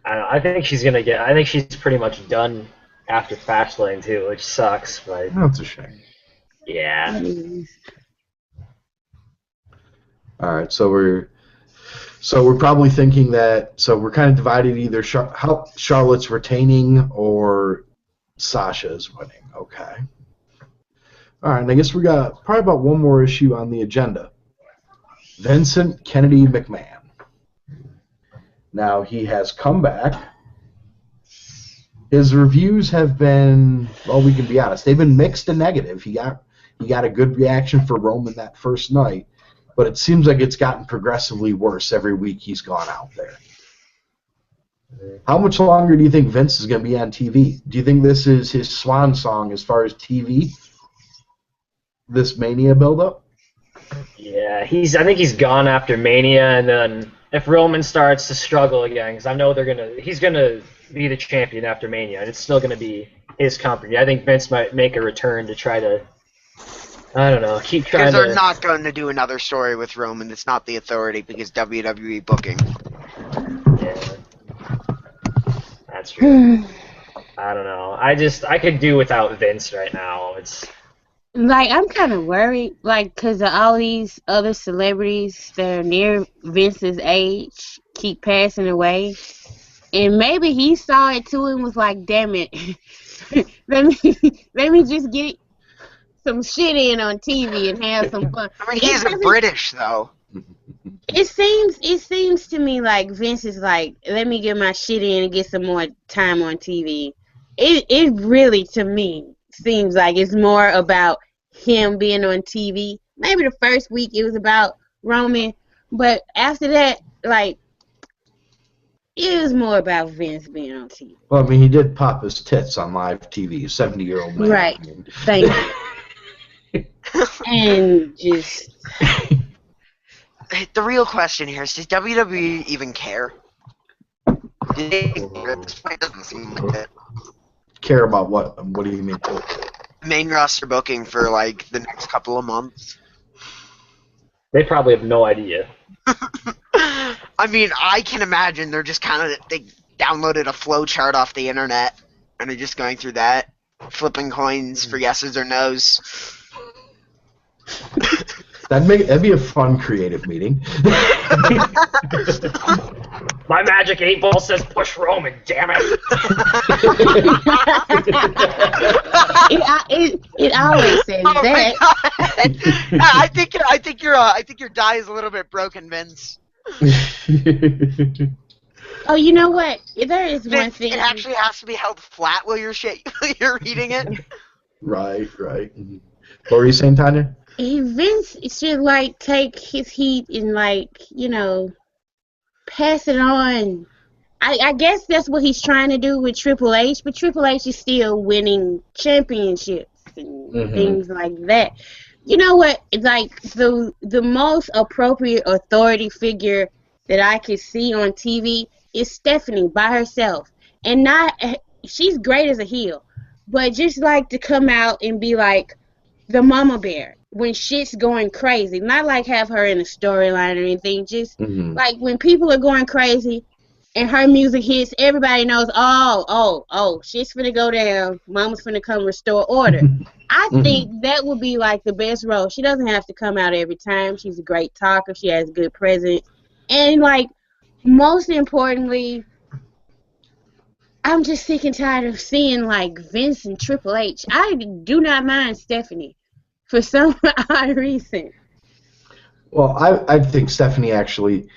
I think she's gonna get. I think she's pretty much done after Fastlane too, which sucks. But That's a shame. yeah. All right, so we're probably thinking that. So we're kind of divided either how Charlotte's retaining or Sasha's winning. Okay. All right, and I guess we got probably about one more issue on the agenda. Vincent Kennedy McMahon. Now he has come back. His reviews have been, well, we can be honest, they've been mixed and negative. He got a good reaction for Roman that first night, but it seems like it's gotten progressively worse every week he's gone out there. How much longer do you think Vince is going to be on TV? Do you think this is his swan song as far as TV? This Mania build-up? Yeah, I think he's gone after Mania, and then if Roman starts to struggle again, because I know he's gonna be the champion after Mania, and it's still gonna be his company. I think Vince might make a return to try to, I don't know, keep trying to. Because they're not going to do another story with Roman. It's not the Authority because WWE booking. Yeah, that's true. I don't know. I could do without Vince right now. It's. Like, I'm kind of worried, like, because of all these other celebrities that are near Vince's age keep passing away. And maybe he saw it too and was like, damn it, let me just get some shit in on TV and have some fun. I mean, he's British, though. It seems to me like Vince is like, let me get my shit in and get some more time on TV. It really, to me, seems like it's more about him being on TV. Maybe the first week it was about Roman, but after that, like, it was more about Vince being on TV. Well, I mean, he did pop his tits on live TV, 70-year-old man. Right. I mean. Thank you. And just... The real question here is, does WWE even care? Do they care at this point? It doesn't seem like it. Care about what? What do you mean? Main roster booking for, like, the next couple of months. They probably have no idea. I mean, I can imagine they're just they downloaded a flow chart off the internet, and they're just going through that, flipping coins for yeses or nos. That'd be a fun creative meeting. My magic 8-ball says push Roman, damn it. it always says that. I think your die is a little bit broken, Vince. Oh, you know what? There is one Vince, thing. it actually has to be held flat while you're you're reading it. Right. What were you saying, Tanya? Vince should, like, take his heat and, like, you know, pass it on. I guess that's what he's trying to do with Triple H, but Triple H is still winning championships and things like that. You know what? Like, the most appropriate authority figure that I could see on TV is Stephanie by herself. And she's great as a heel, but just like to come out and be like the mama bear when shit's going crazy. Not like have her in a storyline or anything, just like when people are going crazy and her music hits, everybody knows, oh, shit's finna go down, mama's finna come restore order. I think that would be like the best role. She doesn't have to come out every time. She's a great talker. She has good presence. And, like, most importantly, I'm just sick and tired of seeing, like, Vince and Triple H. I do not mind Stephanie for some odd reason. Well, I think Stephanie actually,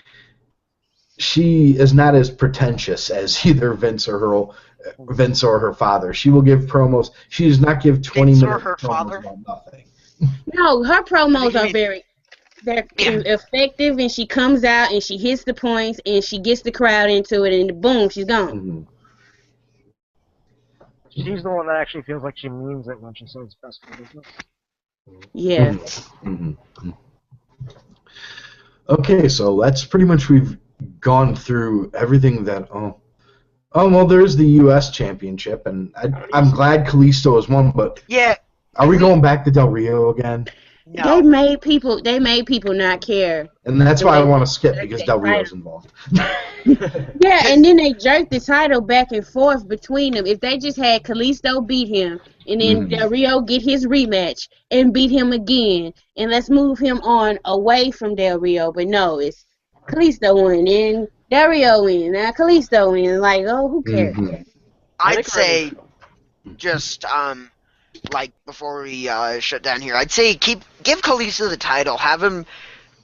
she is not as pretentious as either Vince or her father. She will give promos. She does not give 20-minute promos about nothing. No, her promos are they're effective, and she comes out and she hits the points and she gets the crowd into it, and boom, she's gone. She's the one that actually feels like she means it when she says best for business. Yeah. Okay, so that's pretty much, we've gone through everything that. Well, there's the U.S. Championship, and I'm glad Kalisto has won, but yeah, are we going back to Del Rio again? No. They made people not care. And that's why I want to skip, because Del Rio's involved. Yeah, and then they jerked the title back and forth between them. If they just had Kalisto beat him, and then Del Rio get his rematch and beat him again, and let's move him on away from Del Rio. But no, it's Kalisto win, and Del Rio win, now Kalisto win. Like, oh, who cares? I'd say just like before we shut down here, I'd say give Kalisto the title, have him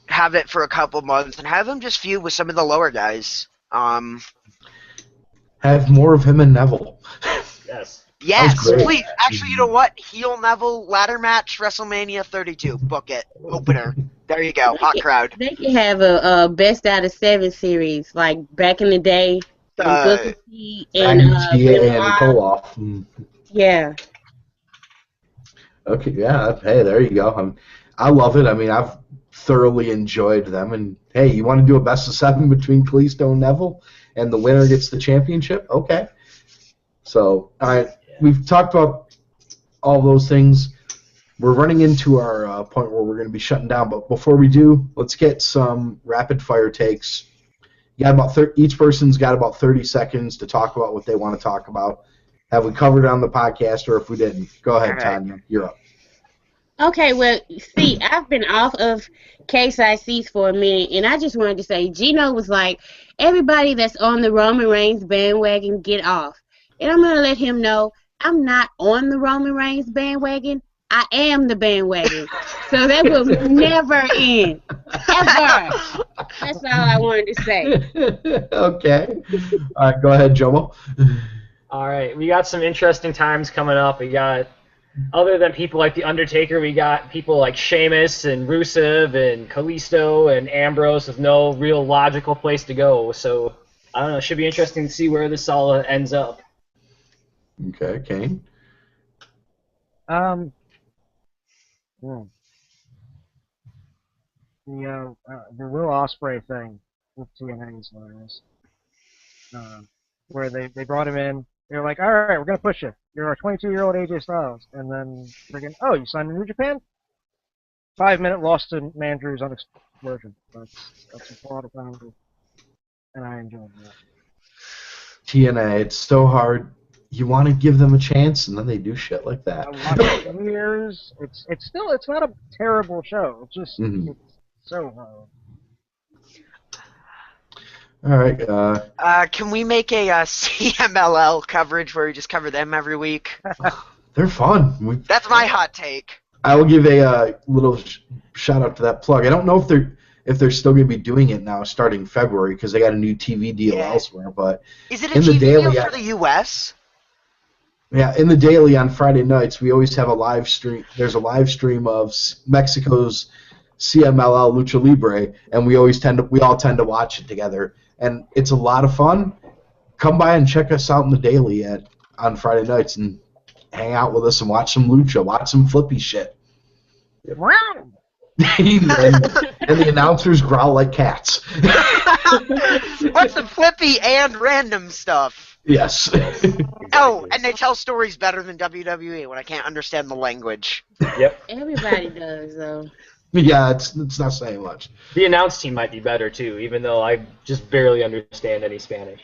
have it for a couple months, and have him just feud with some of the lower guys. Have more of him and Neville. Yes, please. Actually, you know what? Heel Neville ladder match, WrestleMania 32. Book it. Opener. There you go. Hot crowd. They could have a best out of 7 series, like back in the day. and Booker T and McMahon and Benoit. Koloff. Yeah. Okay, yeah. Hey, there you go. I love it. I mean, I've thoroughly enjoyed them. And hey, you want to do a best of 7 between Kalisto and Neville, and the winner gets the championship? Okay. So, all right, we've talked about all those things. We're running into our point where we're going to be shutting down. But before we do, let's get some rapid fire takes. You got about each person's got about 30 seconds to talk about what they want to talk about. Have we covered it on the podcast, or if we didn't? Go ahead, Tanya. You're up. Okay, well, see, I've been off of Cageside seats for a minute, and I just wanted to say, Gino was like, everybody that's on the Roman Reigns bandwagon, get off. And I'm going to let him know, I'm not on the Roman Reigns bandwagon. I am the bandwagon. So that will never end. Ever. That's all I wanted to say. Okay. All right, go ahead, Jomo. All right, we got some interesting times coming up. We got, other than people like The Undertaker, we got people like Sheamus and Rusev and Kalisto and Ambrose with no real logical place to go. So, I don't know, it should be interesting to see where this all ends up. Okay, Kane. The Will Ospreay thing with TNA is hilarious. Where they brought him in, they were like, all right, we're gonna push you. You're our 22-year-old AJ Styles, and then friggin', oh, you signed in New Japan? 5-minute loss to Mandrew's unexplosion. That's a lot of time, and I enjoyed that. TNA, it's so hard. You want to give them a chance, and then they do shit like that. A lot of years. It's not a terrible show. It's just it's so hard. All right. Can we make a CMLL coverage where we just cover them every week? They're fun. That's my hot take. I will give a little shout out to that plug. I don't know if they're still going to be doing it now starting February because they got a new TV deal elsewhere. But is it a TV deal for the U.S.? Yeah, in the daily on Friday nights, we always have a live stream. There's a live stream of Mexico's CMLL Lucha Libre, and we all tend to watch it together, and it's a lot of fun. Come by and check us out in the daily on Friday nights and hang out with us and watch some lucha, watch some flippy shit. and the announcers growl like cats. What's the flippy and random stuff? Yes. Oh, and they tell stories better than WWE when I can't understand the language. Yep. Everybody does, though. Yeah, it's not saying much. The announce team might be better, too, even though I just barely understand any Spanish.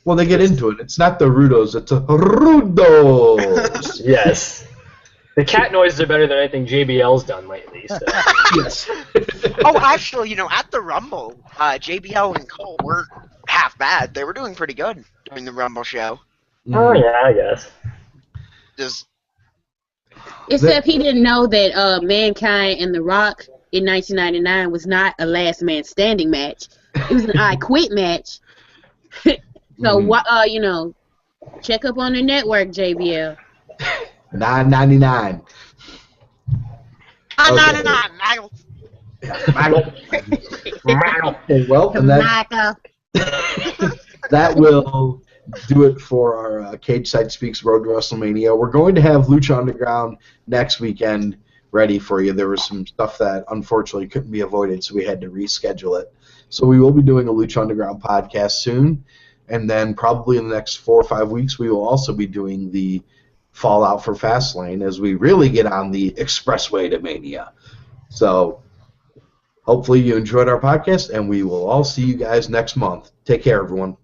Well, they get into it. It's not the Rudos, it's the Rudos. Yes. The cat noises are better than anything JBL's done lately. So. Yes. Oh, actually, at the Rumble, JBL and Cole weren't half bad. They were doing pretty good during the Rumble show. Oh, yeah, I guess. Except he didn't know that Mankind and The Rock in 1999 was not a last man standing match. It was an I Quit match. So, check up on the network, JBL. $9.99. $9.99, Michael. Michael. Okay, well, and that will do it for our Cageside Speaks Road to WrestleMania. We're going to have Lucha Underground next weekend ready for you. There was some stuff that unfortunately couldn't be avoided, so we had to reschedule it. So we will be doing a Lucha Underground podcast soon, and then probably in the next 4 or 5 weeks we will also be doing the Fallout for Fastlane as we really get on the expressway to Mania. So hopefully you enjoyed our podcast, and we will all see you guys next month. Take care, everyone.